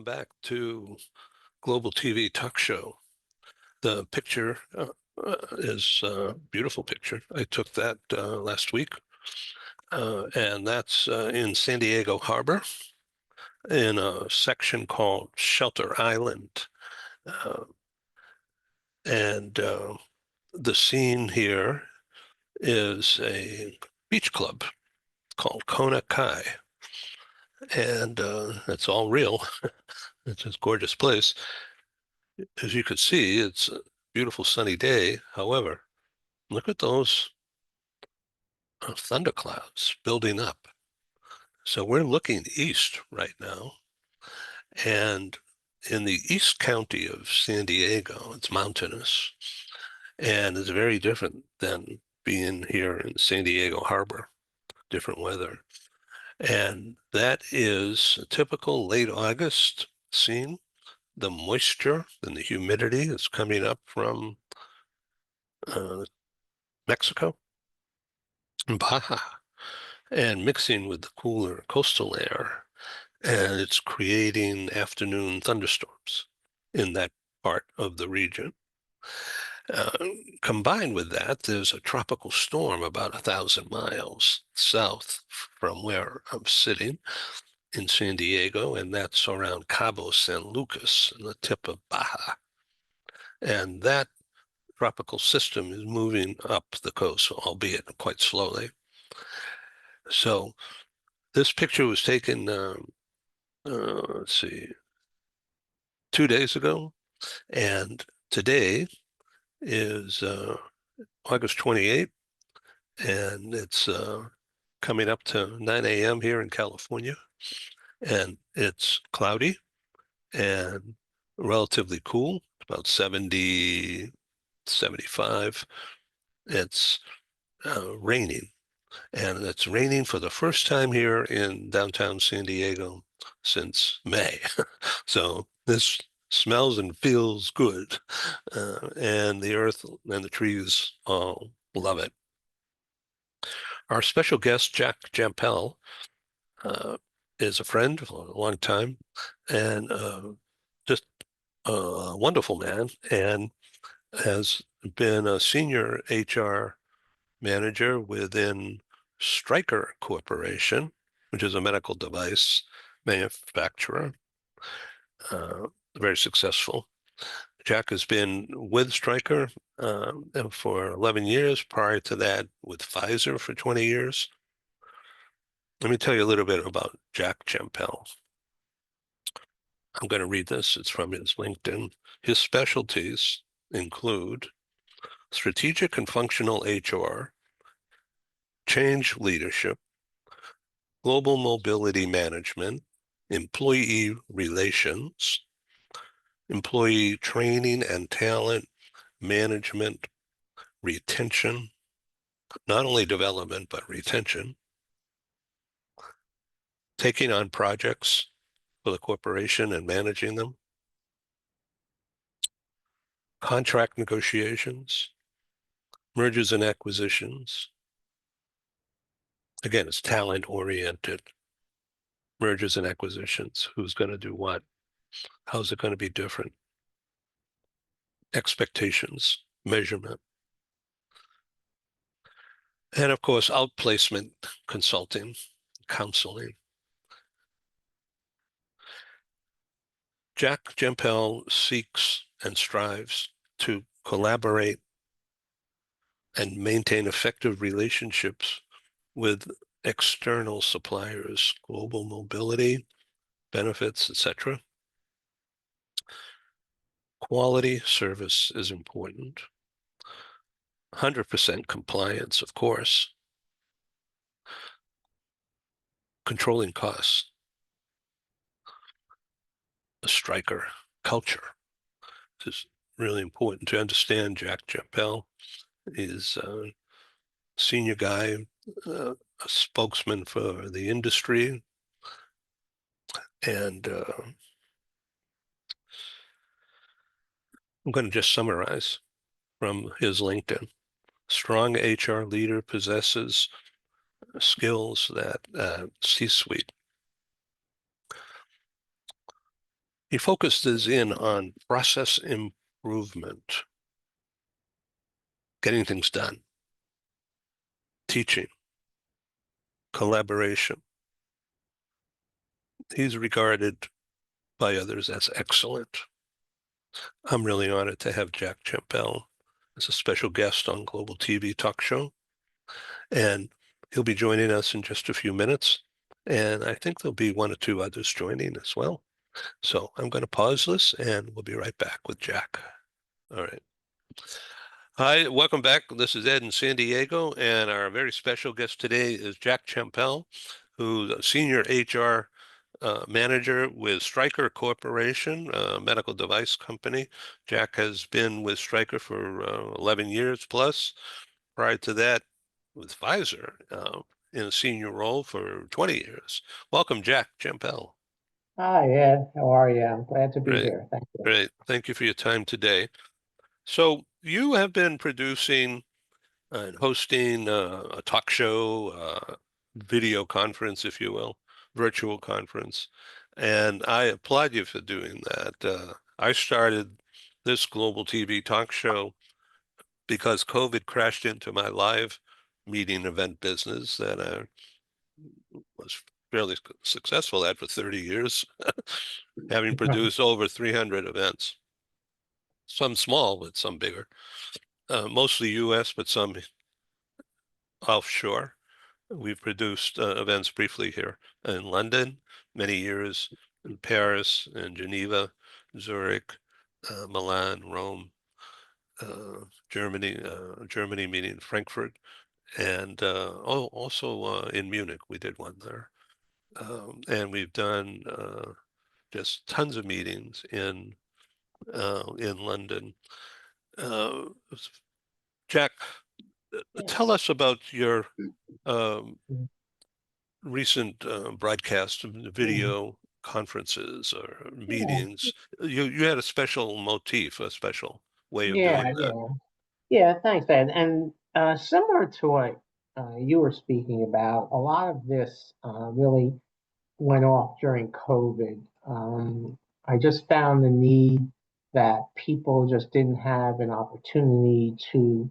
welcome back to Global TV Talk Show. The picture is a beautiful picture. I took that last week, and that's in San Diego Harbor in a section called Shelter Island. Uh, and the scene here is a beach club called Kona Kai, and it's all real. It's a gorgeous place. As you can see, it's a beautiful sunny day. However, look at those thunderclouds building up. So we're looking east right now. And in the East County of San Diego, it's mountainous. And it's very different than being here in San Diego Harbor, different weather. And that is a typical late August scene. The moisture and the humidity is coming up from uh, Mexico, Baja, and mixing with the cooler coastal air. And it's creating afternoon thunderstorms in that part of the region. Uh, Combined with that, there's a tropical storm about 1,000 miles south from where I'm sitting in San Diego, and that's around Cabo San Lucas, on the tip of Baja. And that tropical system is moving up the coast, albeit quite slowly. So this picture was taken, let's see, 2 days ago, and today is August 28th, and it's coming up to 9 a.m. here in California, and it's cloudy and relatively cool, about 70, 75. It's raining, and it's raining for the first time here in downtown San Diego since May. So this smells and feels good, and the earth and the trees all love it. Our special guest, Jackjampel, is a friend for a long time, and just a wonderful man, and has been a senior HR manager within Stryker Corporation, which is a medical device manufacturer, uh, very successful. Jack has been with Stryker for 11 years. Prior to that, with Pfizer for 20 years. Let me tell you a little bit about Jackjampel. I'm going to read this. It's from his LinkedIn. His specialties include strategic and functional HR, change leadership, global mobility management, employee relations, employee training and talent management, retention, not only development, but retention, taking on projects for the corporation and managing them, contract negotiations, mergers and acquisitions. Again, it's talent oriented. Mergers and acquisitions. Who's going to do what? How's it going to be different? Expectations, measurement. And of course, outplacement consulting, counseling. Jackjampel seeks and strives to collaborate and maintain effective relationships with external suppliers, global mobility, benefits, etc. Quality service is important. 100% compliance, of course. Controlling costs. The Stryker culture. This is really important to understand. Jackjampel is a senior guy, a spokesman for the industry, and I'm going to just summarize from his LinkedIn. Strong HR leader possesses skills that C-suite He focuses in on process improvement, getting things done, teaching, collaboration. He's regarded by others as excellent. I'm really honored to have Jackjampel as a special guest on Global TV Talk Show, and he'll be joining us in just a few minutes. And I think there'll be one or two others joining as well. So I'm going to pause this and we'll be right back with Jack. All right. Hi, welcome back. This is Ed in San Diego, and our very special guest today is Jackjampel, who's a senior HR manager with Stryker Corporation, a medical device company. Jack has been with Stryker for 11 years plus. Prior to that, with Pfizer in a senior role for 20 years. Welcome, Jack Jampel. Hi, Ed. How are you? I'm glad to be Great, here. Thank you. great. Thank you for your time today. So you have been producing and hosting a talk show, video conference, if you will, virtual conference. And I applaud you for doing that. I started this global TV talk show because COVID crashed into my live meeting event business that I was fairly successful at for 30 years, having produced over 300 events, some small, but some bigger, mostly US, but some offshore. We've produced events briefly here in London, many years in Paris and Geneva, Zurich, Milan, Rome, Germany meaning Frankfurt, and also in Munich, we did one there. And we've done just tons of meetings in London. Uh, Jack, Yeah. tell us about your um, recent broadcast Yeah. video conferences or Yeah. meetings. You had a special motif, a special way of Yeah. doing that. Yeah. Yeah. Thanks, Ed. And similar to what you were speaking about, a lot of this really went off during COVID. I just found the need that people just didn't have an opportunity to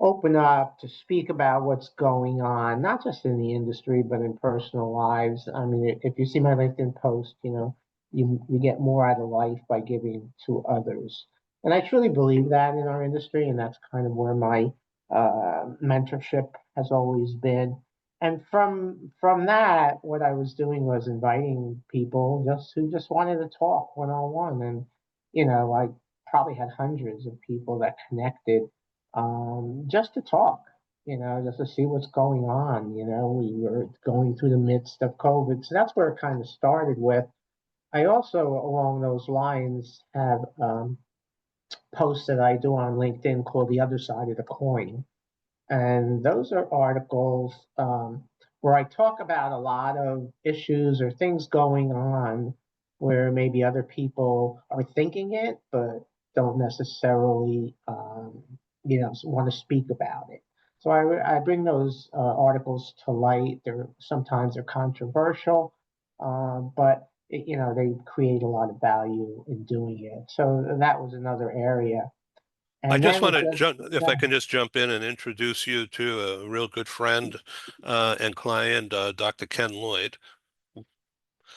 open up, to speak about what's going on, not just in the industry, but in personal lives. I mean, if you see my LinkedIn post, you get more out of life by giving to others. And I truly believe that in our industry, and that's kind of where my mentorship has always been. And from that, what I was doing was inviting people just who just wanted to talk one on one, and I probably had hundreds of people that connected just to talk, just to see what's going on. We were going through the midst of COVID, so that's where it kind of started with. I also, along those lines, have posts that I do on LinkedIn called "The Other Side of the Coin." And those are articles where I talk about a lot of issues or things going on where maybe other people are thinking it, but don't necessarily, want to speak about it. So I bring those articles to light. Sometimes they're controversial, but they create a lot of value in doing it. So that was another area. I And just then want it to just, jump, if I can just jump in and introduce you to a real good friend and client, Dr. Ken Lloyd.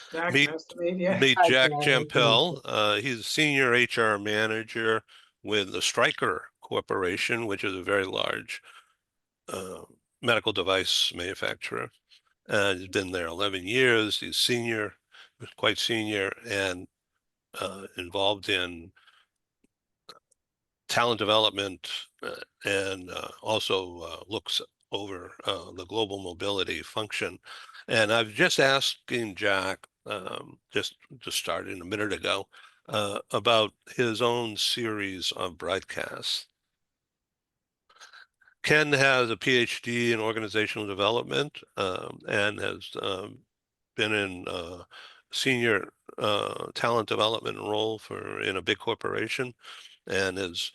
Jack, Meet nice to meet you. meet Hi, Jack Ken. Jampel. He's a senior HR manager with the Stryker Corporation, which is a very large uh, medical device manufacturer. He's been there 11 years. He's senior, quite senior, and involved in talent development and also looks over the global mobility function. And I've just asking Jack, just started a minute ago, about his own series of broadcasts. Ken has a PhD in organizational development and has been in senior talent development role in a big corporation and has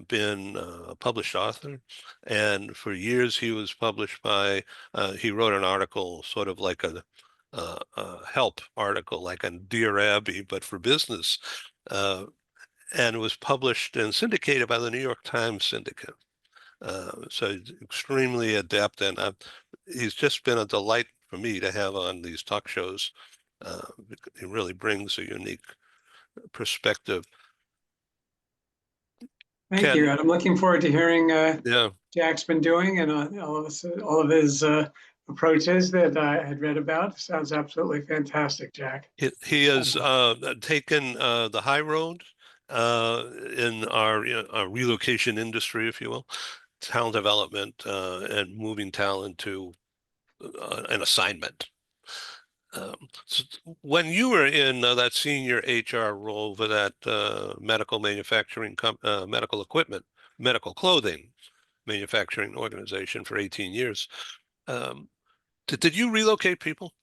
been a published author. And for years, he was published by, he wrote an article, sort of like help article, like on Dear Abby, but for business, and it was published and syndicated by the New York Times Syndicate. So he's extremely adept, and he's just been a delight for me to have on these talk shows. He really brings a unique perspective. Thank you. And I'm looking forward to hearing Yeah, Jack's been doing and all of his approaches that I had read about. Sounds absolutely fantastic, Jack. he has taken the high road in our relocation industry, if you will, talent development and moving talent to an assignment. So when you were in that senior HR role for that medical manufacturing, medical equipment, medical clothing manufacturing organization for 18 years, um, did you relocate people?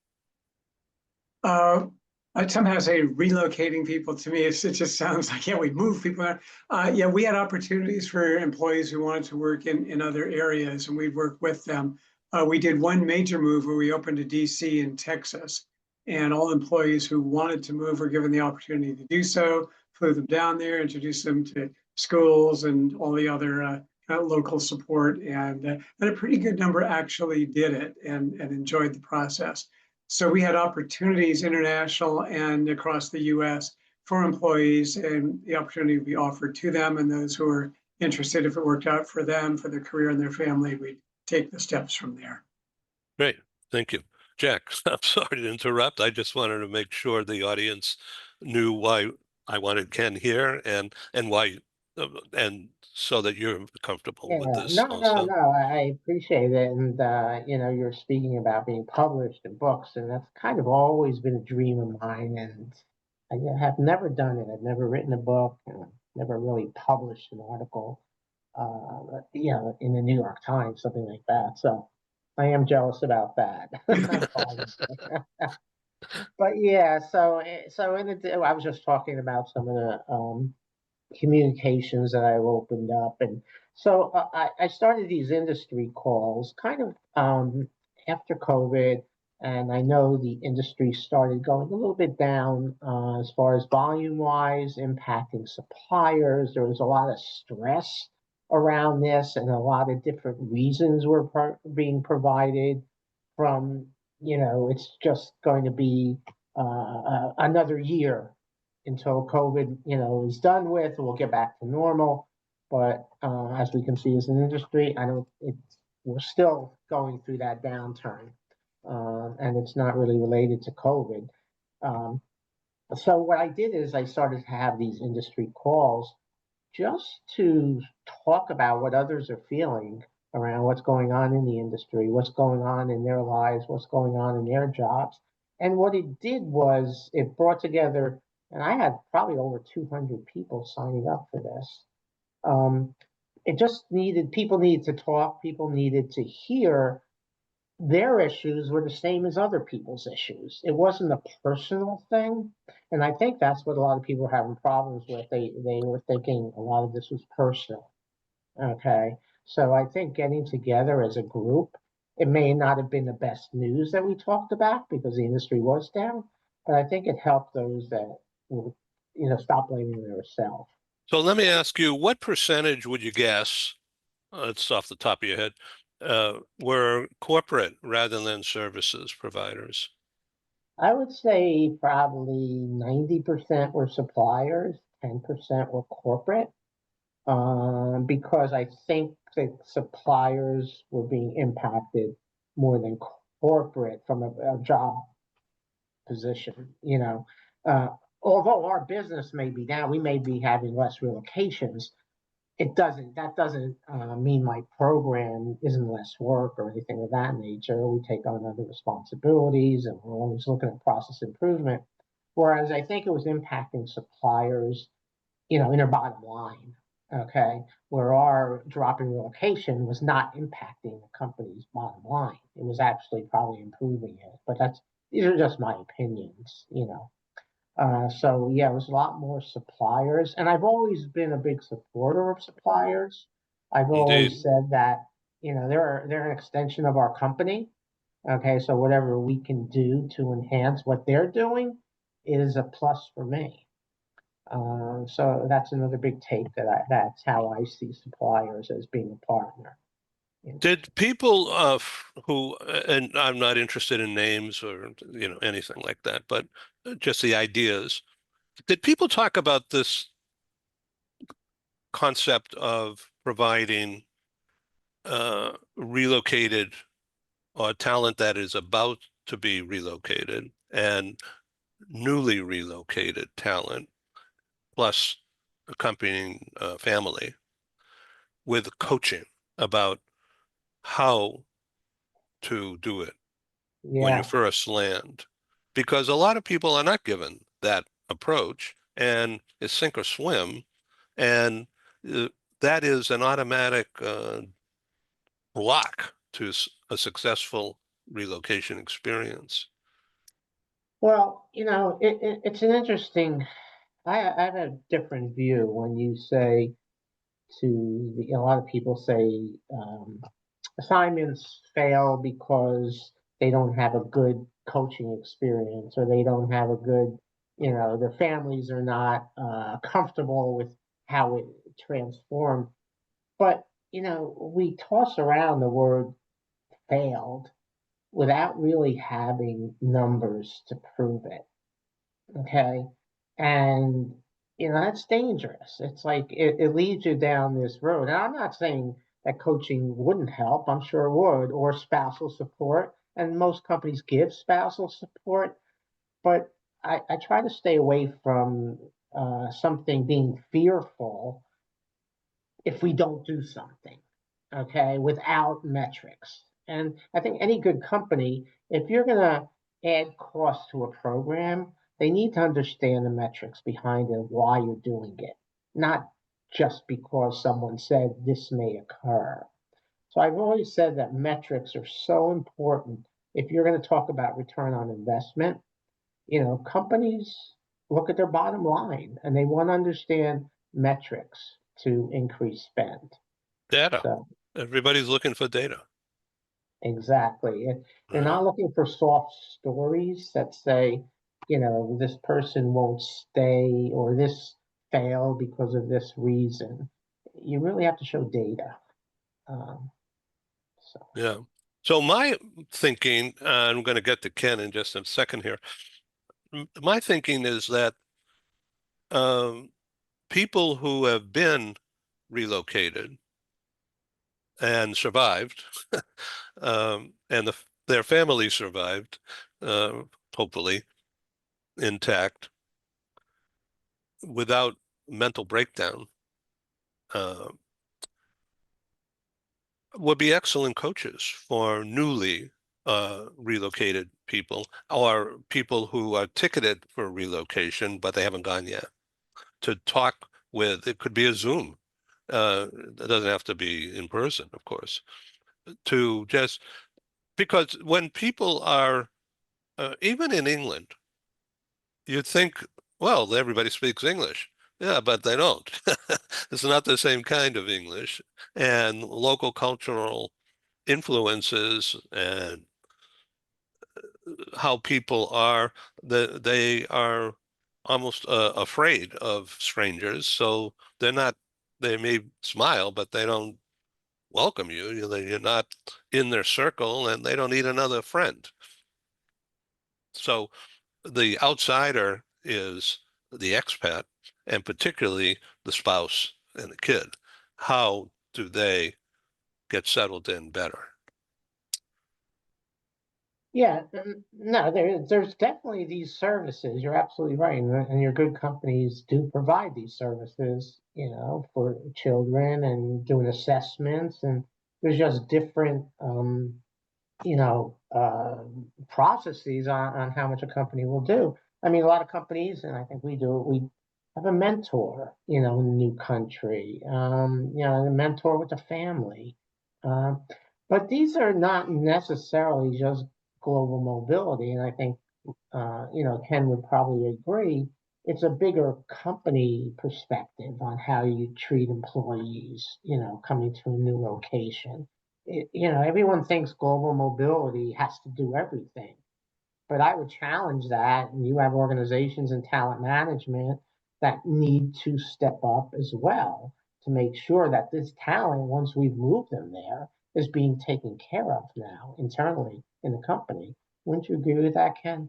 Uh, I'd somehow say relocating people to me, it just sounds like, yeah, we move people around. Yeah, we had opportunities for employees who wanted to work in other areas and we'd work with them. We did one major move where we opened a DC in Texas and all employees who wanted to move were given the opportunity to do so, flew them down there, introduced them to schools and all the other local support. And a pretty good number actually did it and enjoyed the process. So we had opportunities international and across the US for employees and the opportunity we offered to them and those who are interested, if it worked out for them, for their career and their family, we'd take the steps from there. Great, thank you. Jack, I'm sorry to interrupt. I just wanted to make sure the audience knew why I wanted Ken here and why, and so that you're comfortable with Yeah, this no, also. I appreciate it. And, you're speaking about being published in books, and that's kind of always been a dream of mine. And I have never done it. I've never written a book, and I've never really published an article, in the New York Times, something like that. So I am jealous about that. But yeah, so I was just talking about some of the communications that I've opened up. And so I started these industry calls kind of after COVID. And I know the industry started going a little bit down as far as volume wise, impacting suppliers. There was a lot of stress around this, and a lot of different reasons were being provided from, it's just going to be another year until COVID, is done with. We'll get back to normal. But as we can see as an industry, I don't. We're still going through that downturn, and it's not really related to COVID. Um, so what I did is I started to have these industry calls just to talk about what others are feeling around what's going on in the industry, what's going on in their lives, what's going on in their jobs. And what it did was it brought together, and I had probably over 200 people signing up for this. Um, it just needed, people needed to talk, people needed to hear their issues were the same as other people's issues. It wasn't a personal thing. And I think that's what a lot of people were having problems with. They were thinking a lot of this was personal. Okay. So I think getting together as a group, it may not have been the best news that we talked about because the industry was down, but I think it helped those that were, stop blaming themselves. So let me ask you, what percentage would you guess, it's off the top of your head, were corporate rather than services providers? I would say probably 90% were suppliers, 10% were corporate, because I think that suppliers were being impacted more than corporate from a job position. Uh, Although our business may be down, we may be having less relocations. That doesn't mean my program isn't less work or anything of that nature. We take on other responsibilities, and we're always looking at process improvement. Whereas I think it was impacting suppliers, in their bottom line. Okay, where our drop in relocation was not impacting the company's bottom line. It was actually probably improving it. But these are just my opinions. So yeah, it was a lot more suppliers, and I've always been a big supporter of suppliers. I've always Indeed. said that they're an extension of our company. Okay, so whatever we can do to enhance what they're doing is a plus for me. So that's another big take that's how I see suppliers as being a partner. Did people who, and I'm not interested in names or anything like that, but just the ideas. Did people talk about this concept of providing relocated or talent that is about to be relocated and newly relocated talent plus accompanying family with coaching about how to do it when you Yeah. first land? Because a lot of people are not given that approach and it's sink or swim. And uh, that is an automatic block to a successful relocation experience. Well, it's an interesting. I have a different view when you say a lot of people say assignments fail because they don't have a good coaching experience or they don't have a good, their families are not comfortable with how it transformed. But, we toss around the word failed without really having numbers to prove it. Okay. And, that's dangerous. It's like it leads you down this road. And I'm not saying that coaching wouldn't help, I'm sure it would, or spousal support. And most companies give spousal support, but I try to stay away from something being fearful if we don't do something, okay, without metrics. And I think any good company, if you're going to add cost to a program, they need to understand the metrics behind it, why you're doing it, not just because someone said this may occur. So I've always said that metrics are so important. If you're going to talk about return on investment, companies look at their bottom line and they want to understand metrics to increase spend. Data. So Everybody's looking for data, exactly. They're right? not looking for soft stories that say, this person won't stay or this failed because of this reason. You really have to show data. Um, so Yeah. So my thinking, I'm going to get to Ken in just a second here. My thinking is that um, people who have been relocated and survived, and their family survived, uh, hopefully intact, without mental breakdown, uh, would be excellent coaches for newly relocated people or people who are ticketed for relocation, but they haven't gone yet. To talk with, it could be a Zoom. It doesn't have to be in person, of course, to just because when people are, even in England, you'd think, well, everybody speaks English. Yeah, but they don't. It's not the same kind of English. And local cultural influences and how people are, they are almost afraid of strangers. So they're not, they may smile, but they don't welcome you. You're not in their circle and they don't need another friend. So the outsider is the expat and particularly the spouse and the kid. How do they get settled in better? yeah, no, there's definitely these services. You're absolutely right, and your good companies do provide these services, for children and doing assessments, and there's just different you know, uh, processes on how much a company will do. I mean, a lot of companies, and I think we do, we have a mentor, in a new country, a mentor with the family. Um, but these are not necessarily just global mobility. And I think, Ken would probably agree. It's a bigger company perspective on how you treat employees, coming to a new location. everyone thinks global mobility has to do everything. But I would challenge that, and you have organizations in talent management that need to step up as well to make sure that this talent, once we've moved them there, is being taken care of now internally in the company. Wouldn't you agree with that, Ken?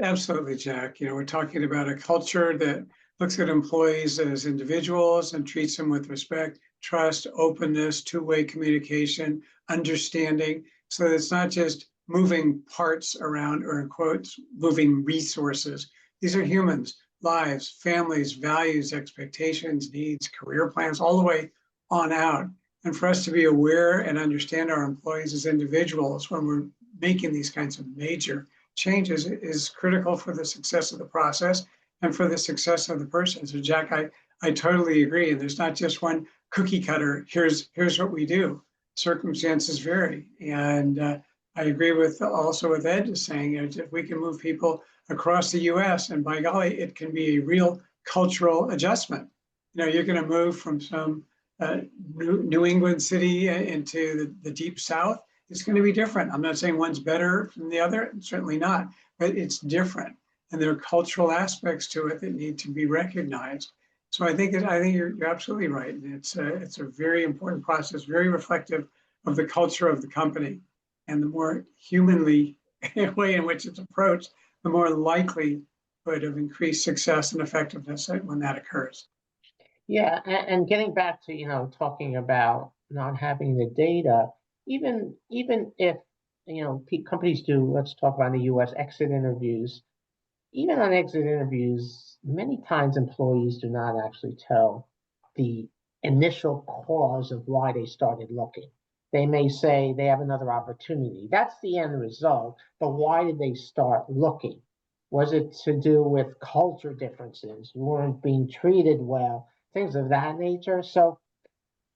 Absolutely, Jack. We're talking about a culture that looks at employees as individuals and treats them with respect, trust, openness, two-way communication, understanding. So that it's not just moving parts around, or in quotes, moving resources. These are humans, lives, families, values, expectations, needs, career plans, all the way on out. And for us to be aware and understand our employees as individuals when we're making these kinds of major changes is critical for the success of the process and for the success of the person. So Jack, I totally agree. And there's not just one cookie cutter. Here's what we do. Circumstances vary. And I agree with also with Ed saying, if we can move people across the US, and by golly, it can be a real cultural adjustment. You're going to move from some New England city into the deep South. It's going to be different. I'm not saying one's better than the other, certainly not, but it's different. And there are cultural aspects to it that need to be recognized. So I think you're absolutely right. And it's a very important process, very reflective of the culture of the company. And the more humanly way in which it's approached, the more likelihood of increased success and effectiveness when that occurs. Yeah, and getting back to, talking about not having the data, even if, companies do, let's talk about in the US exit interviews. Even on exit interviews, many times employees do not actually tell the initial cause of why they started looking. They may say they have another opportunity. That's the end result. But why did they start looking? Was it to do with culture differences? You weren't being treated well, things of that nature. So,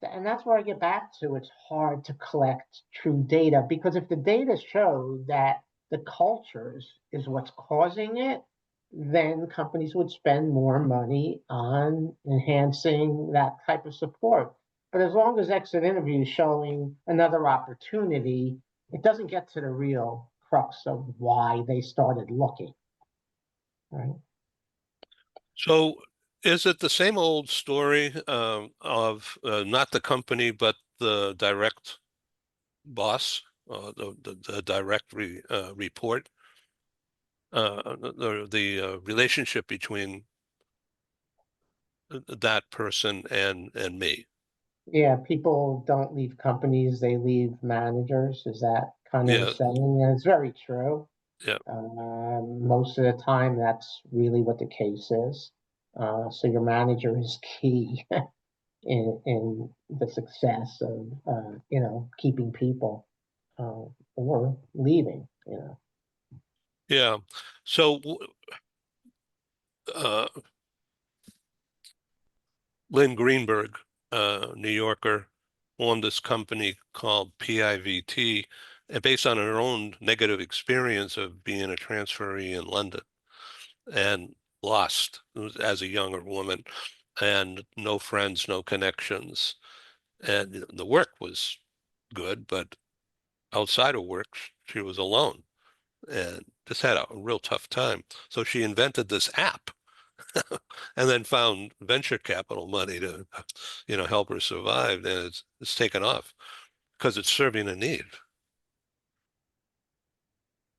and that's where I get back to it's hard to collect true data because if the data show that the cultures is what's causing it, then companies would spend more money on enhancing that type of support. But as long as exit interviews showing another opportunity, it doesn't get to the real crux of why they started looking, right? So is it the same old story of not the company, but the direct boss, the direct report, the relationship between that person and me? Yeah, people don't leave companies, they leave managers. Is that kind of the Yeah, saying? And it's very true. yeah, Most of the time, that's really what the case is. So your manager is key in the success of keeping people or leaving. yeah. So uh, Lynn Greenberg, New Yorker, formed this company called PIVT, and based on her own negative experience of being a transferee in London and lost as a younger woman and no friends, no connections. And the work was good, but outside of work, she was alone and just had a real tough time. So she invented this app and then found venture capital money to, help her survive. And it's taken off because it's serving a need.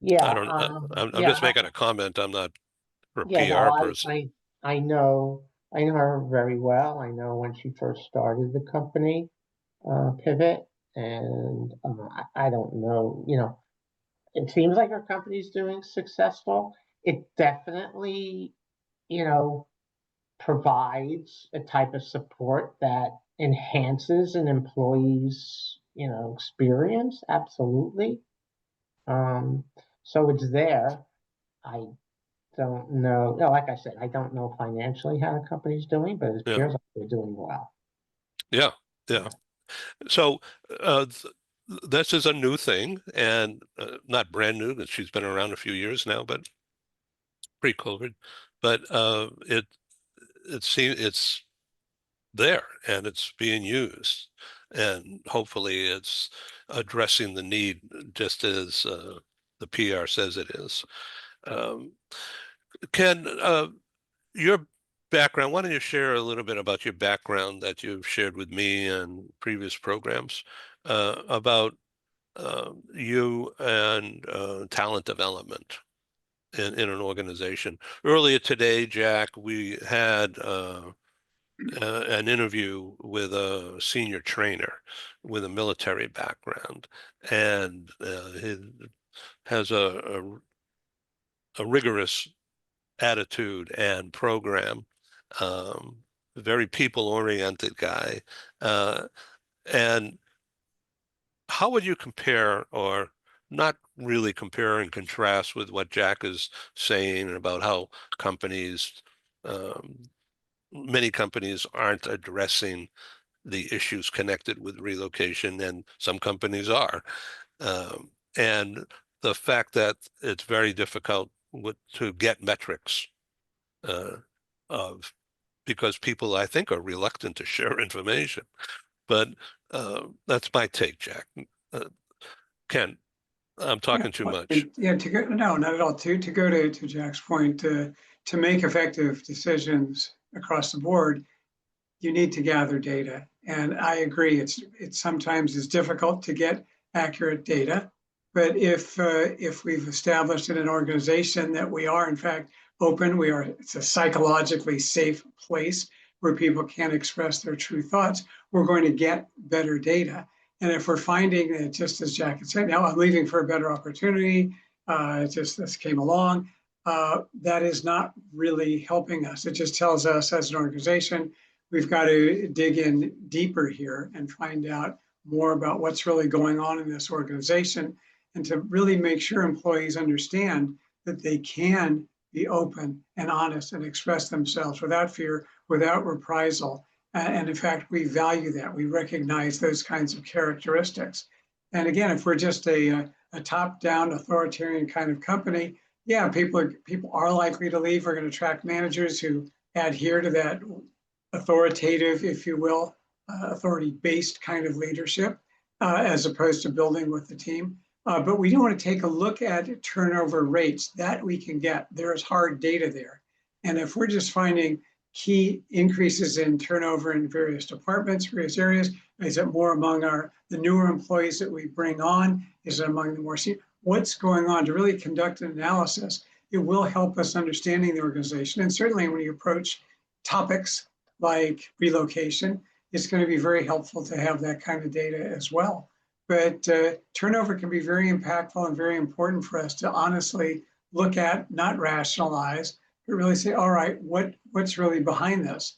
I Yeah, don't, I'm yeah, just making a comment. I'm not a yeah. No, PR person. I know, I know her very well. I know when she first started the company, Pivot, and I don't know, it seems like our company's doing successful. It definitely, you know, provides a type of support that enhances an employee's, experience. Absolutely. Um, so it's there. I don't know. No, like I said, I don't know financially how the company's doing, but it Yeah, appears like they're doing well. yeah, yeah. So uh, th this is a new thing and not brand new, because she's been around a few years now, but pre-COVID. But it seems it's there and it's being used. and hopefully it's addressing the need just as the PR says it is. Ken, your background, why don't you share a little bit about your background that you've shared with me and previous programs about you and talent development in an organization. Earlier today, Jack, we had an interview with a senior trainer with a military background, and he has a rigorous attitude and program, um, very people-oriented guy. And how would you compare, or not really compare and contrast with what Jack is saying about how companies, um, many companies aren't addressing the issues connected with relocation, and some companies are. And the fact that it's very difficult to get metrics uh, of because people, I think, are reluctant to share information. But that's my take, Jack. Uh, Ken, I'm Yeah, talking too well, much. yeah, to go, no, not at all. To go to Jack's point, to make effective decisions across the board, you need to gather data. And I agree, it sometimes is difficult to get accurate data. But if we've established in an organization that we are in fact open, it's a psychologically safe place where people can express their true thoughts, we're going to get better data. And if we're finding that, just as Jack had said, now I'm leaving for a better opportunity, just this came along, that is not really helping us. It just tells us as an organization, we've got to dig in deeper here and find out more about what's really going on in this organization, and to really make sure employees understand that they can be open and honest and express themselves without fear, without reprisal. And in fact, we value that. We recognize those kinds of characteristics. And again, if we're just a top-down authoritarian kind of company, yeah, people are likely to leave. We're going to attract managers who adhere to that authoritative, if you will, authority-based kind of leadership, as opposed to building with the team. But we do want to take a look at turnover rates that we can get. There is hard data there. And if we're just finding key increases in turnover in various departments, various areas, is it more among the newer employees that we bring on? Is it among the more senior? What's going on? To really conduct an analysis, it will help us understanding the organization. And certainly when you approach topics like relocation, it's going to be very helpful to have that kind of data as well. But turnover can be very impactful and very important for us to honestly look at, not rationalize, but really say, all right, what's really behind this?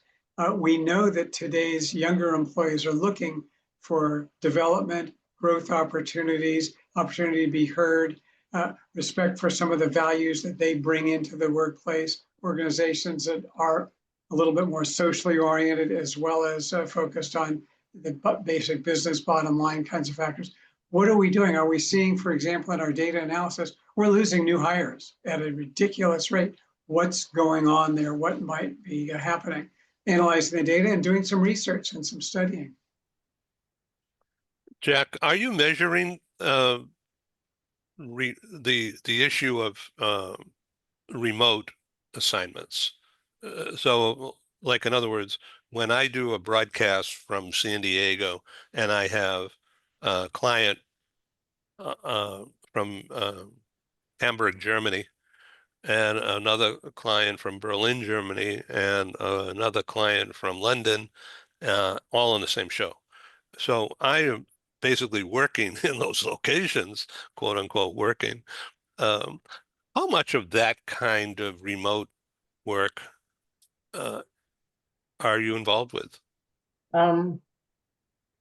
We know that today's younger employees are looking for development, growth opportunities, opportunity to be heard, respect for some of the values that they bring into the workplace, organizations that are a little bit more socially oriented, as well as focused on the basic business bottom line kinds of factors. What are we doing? Are we seeing, for example, in our data analysis, we're losing new hires at a ridiculous rate? What's going on there? What might be happening? Analyzing the data and doing some research and some studying. Jack, are you measuring the issue of remote assignments? So, like in other words, when I do a broadcast from San Diego and I have a client from Hamburg, Germany, and another client from Berlin, Germany, and another client from London, all on the same show. So I am basically working in those locations, quote unquote, working. Um, how much of that kind of remote work uh, are you involved with? Um,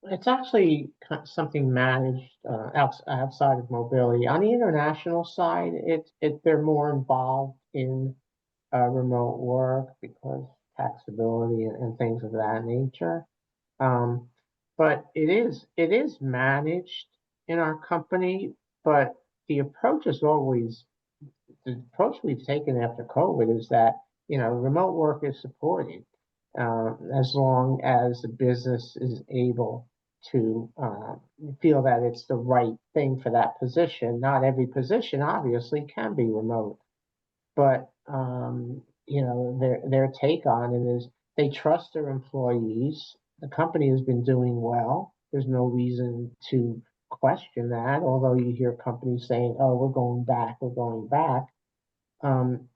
it's actually something managed outside of mobility. On the international side, they're more involved in remote work because taxability and things of that nature. Um, but it is managed in our company, but the approach is always the approach we've taken after COVID is that, remote work is supported as long as the business is able to feel that it's the right thing for that position. Not every position, obviously, can be remote, but their take on it is they trust their employees. The company has been doing well. There's no reason to question that, although you hear companies saying, "Oh, we're going back, we're going back."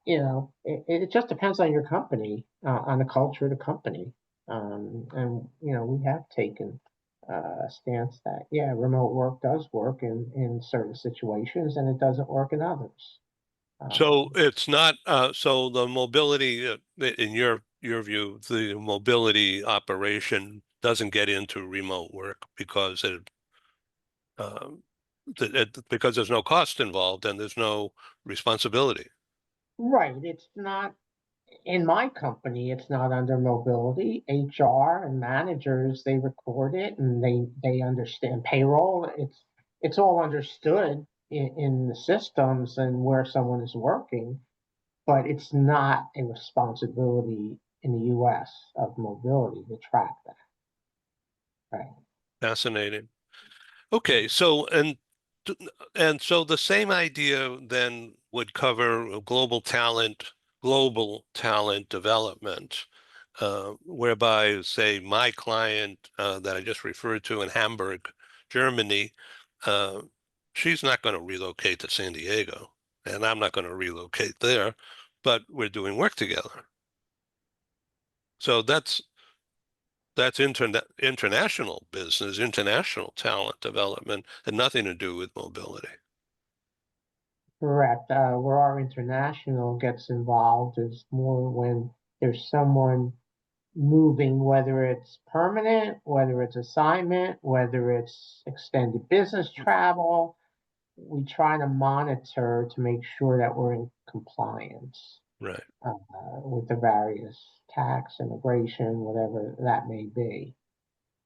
It just depends on your company, on the culture of the company. And we have taken a stance that, yeah, remote work does work in certain situations and it doesn't work in others. So Um, it's not, so the mobility, in your view, the mobility operation doesn't get into remote work because um, because there's no cost involved and there's no responsibility. right. It's not in my company, it's not under mobility. HR and managers, they record it and they understand payroll. It's all understood in the systems and where someone is working, but it's not a responsibility in the US of mobility to track that. Right. Fascinating. Okay, so and so the same idea then would cover global talent development, whereby, say, my client that I just referred to in Hamburg, Germany, uh, she's not going to relocate to San Diego, and I'm not going to relocate there, but we're doing work together. So that's international business, international talent development, and nothing to do with mobility. Correct. Where our international gets involved is more when there's someone moving, whether it's permanent, whether it's assignment, whether it's extended business travel. We try to monitor to make sure that we're in compliance Right. with the various tax, immigration, whatever that may be.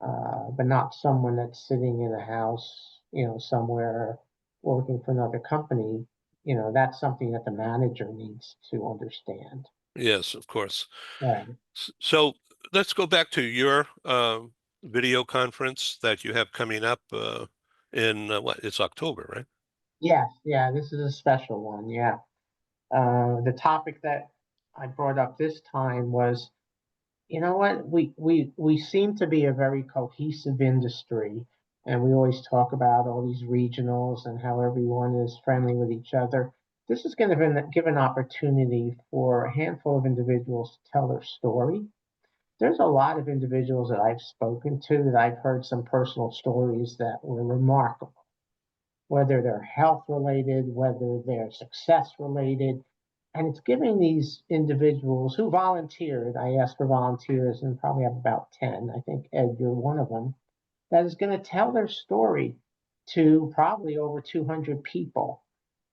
But not someone that's sitting in a house, somewhere working for another company. That's something that the manager needs to understand. Yes, of course. Right. So let's go back to your video conference that you have coming up in what? It's October, right? Yes, yeah, this is a special one. Yeah. The topic that I brought up this time was, you know what, we seem to be a very cohesive industry, and we always talk about all these regionals and how everyone is friendly with each other. This is going to give an opportunity for a handful of individuals to tell their story. There's a lot of individuals that I've spoken to that I've heard some personal stories that were remarkable, whether they're health related, whether they're success related. And it's giving these individuals who volunteered, I asked for volunteers and probably have about 10. I think, Ed, you're one of them, that is going to tell their story to probably over 200 people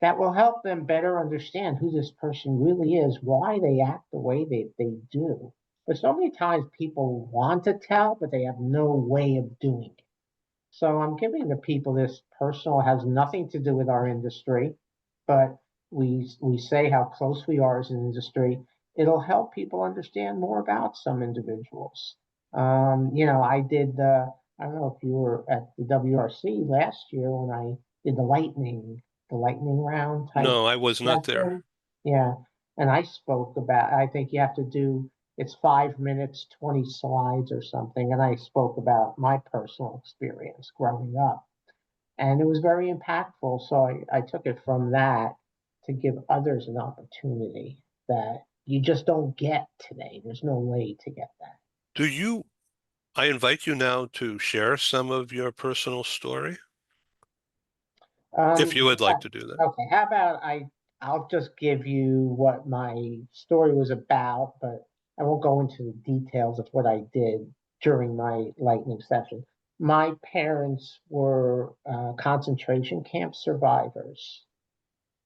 that will help them better understand who this person really is, why they act the way they do. But so many times people want to tell, but they have no way of doing it. So I'm giving the people this personal, has nothing to do with our industry, but we say how close we are as an industry. It'll help people understand more about some individuals. I did I don't know if you were at the WRC last year when I did the lightning round type No, I was not there. session. Yeah. And I spoke about, I think you have to do, it's 5 minutes, 20 slides or something. And I spoke about my personal experience growing up. And it was very impactful. So I took it from that to give others an opportunity that you just don't get today. There's no way to get that. Do you, I invite you now to share some of your personal story, if you would Yeah, like to do that. okay. How about I'll just give you what my story was about, but I won't go into the details of what I did during my lightning session. My parents were concentration camp survivors.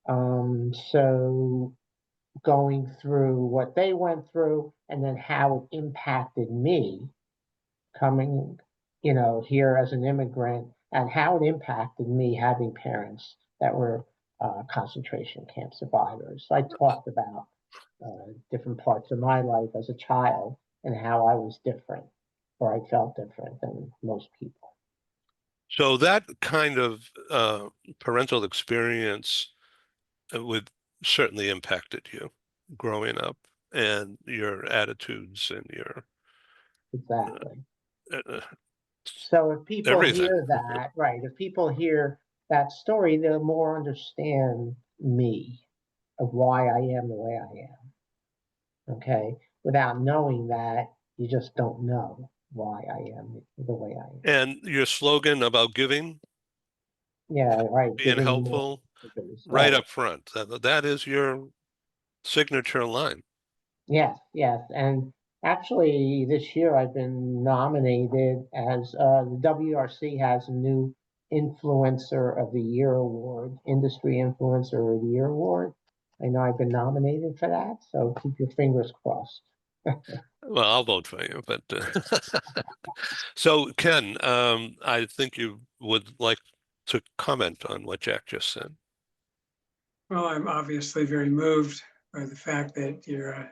So going through what they went through and then how it impacted me coming, here as an immigrant, and how it impacted me having parents that were concentration camp survivors. So I talked about different parts of my life as a child and how I was different, or I felt different than most people. So that kind of parental experience would certainly impacted you growing up and your attitudes and your Exactly. uh, So if people everything. hear that, right, if people hear that story, they'll more understand me of why I am the way I am. Okay. Without knowing that, you just don't know why I am the way I am. And your slogan about giving, Yeah, right. being Giving more helpful, to others. right Right. up front. That is your signature line. Yes, yes. And actually, this year I've been nominated as the WRC has a new Influencer of the Year award, Industry Influencer of the Year award. I know I've been nominated for that, so keep your fingers crossed. Well, I'll vote for you, but so Ken, I think you would like to comment on what Jack just said. Well, I'm obviously very moved by the fact that you're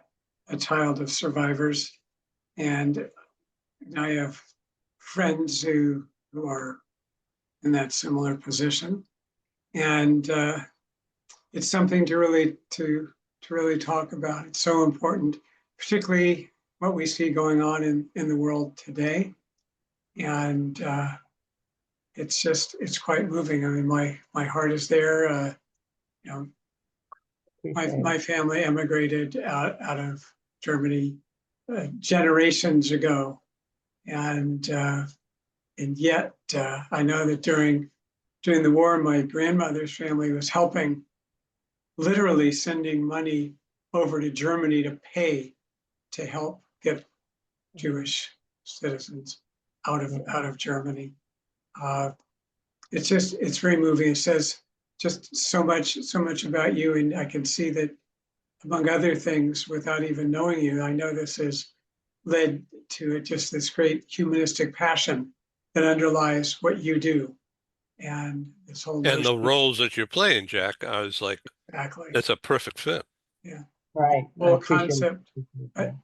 a child of survivors, and I have friends who are in that similar position, and it's something to really talk about. It's so important, particularly what we see going on in the world today, and it's quite moving. I mean, my heart is there. You know, Appreciate my it. family emigrated out of Germany generations ago, and yet I know that during the war, my grandmother's family was helping, literally sending money over to Germany to pay to help get Jewish citizens out of Germany. Uh, it's very moving. It says just so much about you, and I can see that among other things, without even knowing you, I know this has led to just this great humanistic passion that underlies what you do, and this whole And notion. the roles that you're playing, Jack, I was like, Exactly. it's a perfect fit. Yeah. Right. I Whole appreciate concept. I, that.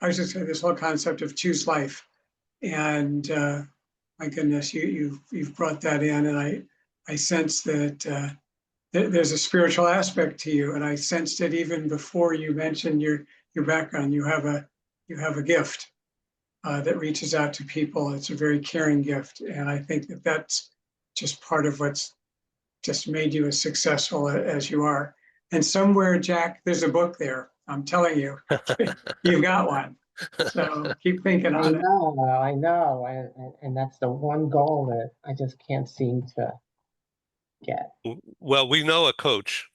I was just saying this whole concept of choose life, and my goodness, you've brought that in, and I sense that there's a spiritual aspect to you, and I sensed it even before you mentioned your background. You have a gift that reaches out to people. It's a very caring gift, and I think that that's just part of what's just made you as successful as you are. And somewhere, Jack, there's a book there. I'm telling you, you've got one. So keep thinking on it. I know, and that's the one goal that I just can't seem to get. Well, we know a coach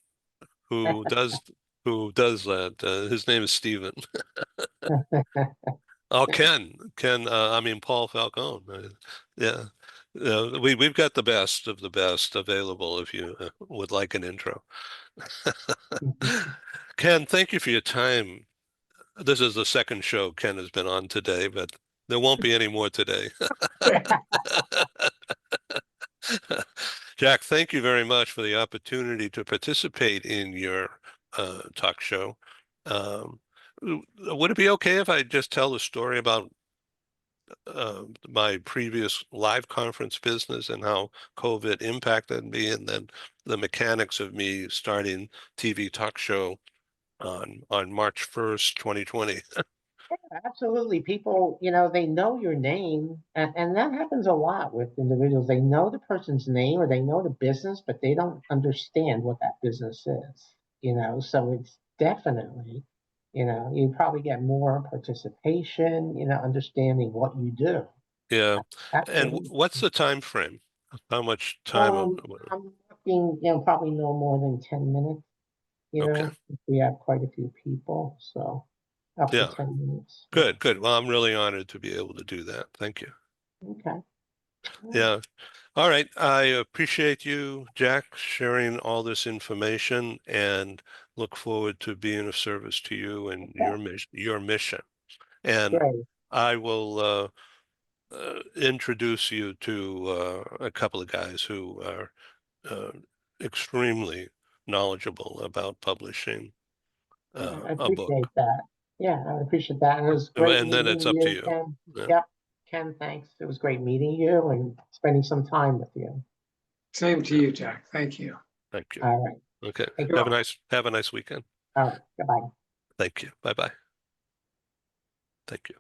who does that. His name is Steven. Oh, I mean Paul Falcone. Yeah, we've got the best of the best available if you would like an intro. Ken, thank you for your time. This is the second show Ken has been on today, but there won't be any more today. Jack, thank you very much for the opportunity to participate in your talk show. Um, would it be okay if I just tell the story about my previous live conference business and how COVID impacted me, and then the mechanics of me starting TV talk show on March 1st, 2020? Absolutely. People, they know your name, and that happens a lot with individuals. They know the person's name or they know the business, but they don't understand what that business is. So it's definitely, you probably get more participation, understanding what you do. Yeah. And Absolutely. what's the time frame? How much time? I'm looking, probably no more than 10 minutes, Okay. if we have quite a few people, so up to Yeah. 10 minutes. Yeah. Good, good. Well, I'm really honored to be able to do that. Thank you. Okay. Yeah. All right. I appreciate you, Jack, sharing all this information and look forward to being of service to you and Okay. your mission. And Great. I will introduce you to a couple of guys who are uh, extremely knowledgeable about publishing Yeah, I a book. appreciate that. Yeah, I appreciate that. And it was great And then meeting it's up to you, you. Ken. Yeah. Yep. Ken, thanks. It was great meeting you and spending some time with you. Same to you, Jack. Thank you. Thank you. All right. Okay. Thank you. Have a nice weekend. All right. Goodbye. Thank you. Bye-bye. Thank you.